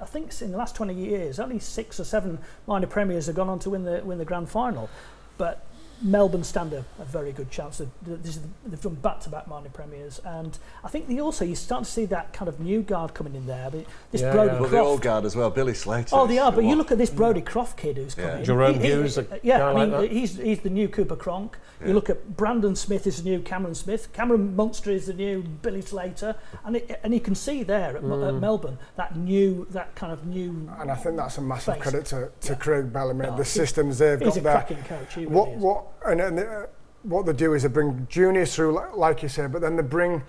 I think in the last 20 years, only 6 or 7 minor premiers have gone on to win the grand final, but Melbourne stand a very good chance. They've done back-to-back minor premiers, and I think you start to see that kind of new guard coming in there. This Brodie But Croft, the old guard as well, Billy Slater. Oh, they are. But you look at this Brodie Croft kid who's coming. Jerome Hughes, a guy like that. He's the new Cooper Cronk. Yeah. You look at Brandon Smith is the new Cameron Smith. Cameron Munster is the new Billy Slater, and you can see there at Melbourne that kind of new. And I think that's a massive face. credit to Craig Bellamy. No, the systems they've got he's a there. cracking coach. He really is. What they do is they bring juniors through, like you say, but then they bring,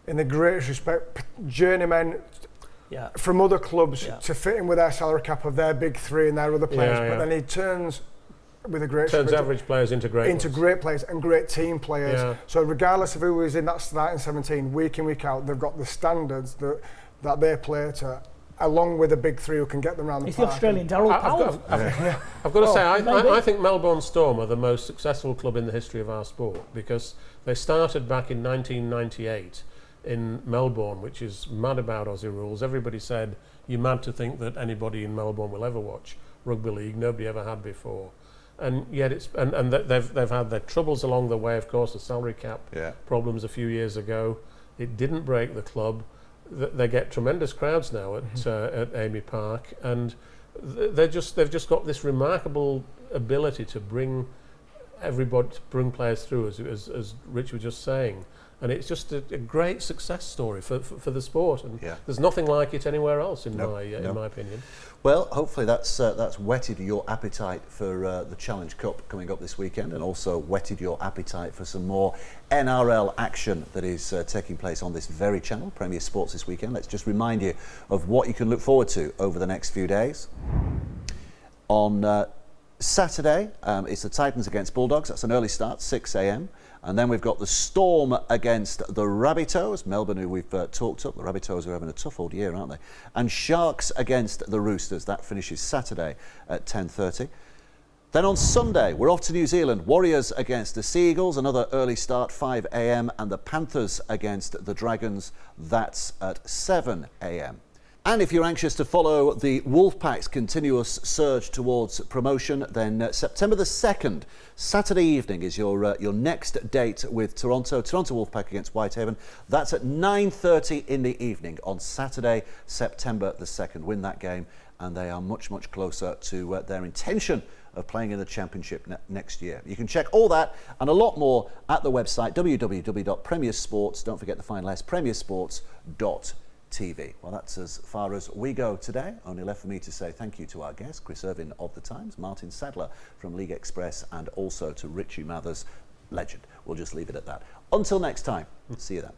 in the greatest respect, journeymen from other clubs to fit in with their salary cap of their big three and their other players. But then he turns, with a great average players into great players and great team players. Yeah. So regardless of who is in that starting 17, week in, week out, they've got the standards that they play to, along with the big three who can get them around the It's park. the Australian Darryl Powell. I've got to say, I think Melbourne Storm are the most successful club in the history of our sport, because they started back in 1998 in Melbourne, which is mad about Aussie rules. Everybody said, you're mad to think that anybody in Melbourne will ever watch rugby league. Nobody ever had before. And yet they've had their troubles along the way, of course, the salary cap problems a few years ago. It didn't break the club. They get tremendous crowds now at Amy Park, and they've just got this remarkable ability to bring players through, as Rich was just saying, and it's just a great success story for the sport, and there's nothing like it anywhere else in my opinion. Well, hopefully that's whetted your appetite for the Challenge Cup coming up this weekend, and also whetted your appetite for some more NRL action that is taking place on this very channel, Premier Sports, this weekend. Let's just remind you of what you can look forward to over the next few days. On Saturday, it's the Titans against Bulldogs. That's an early start, 6 a.m. And then we've got the Storm against the Rabbitohs, Melbourne, who we've talked up. The Rabbitohs are having a tough old year, aren't they? And Sharks against the Roosters. That finishes Saturday at 10:30. Then on Sunday, we're off to New Zealand. Warriors against the Sea Eagles, another early start, 5 a.m. And the Panthers against the Dragons. That's at 7 a.m. And if you're anxious to follow the Wolfpack's continuous surge towards promotion, then September the 2nd, Saturday evening, is your next date with Toronto Wolfpack against Whitehaven. That's at 9:30 in the evening on Saturday, September the 2nd. Win that game, and they are much, much closer to their intention of playing in the Championship next year. You can check all that and a lot more at the website www.premiersports. Don't forget the final S, premiersports.tv. Well, that's as far as we go today. Only left for me to say thank you to our guest, Chris Irvine of The Times, Martyn Sadler from League Express, and also to Richie Mathers, legend. We'll just leave it at that. Until next time, see you then.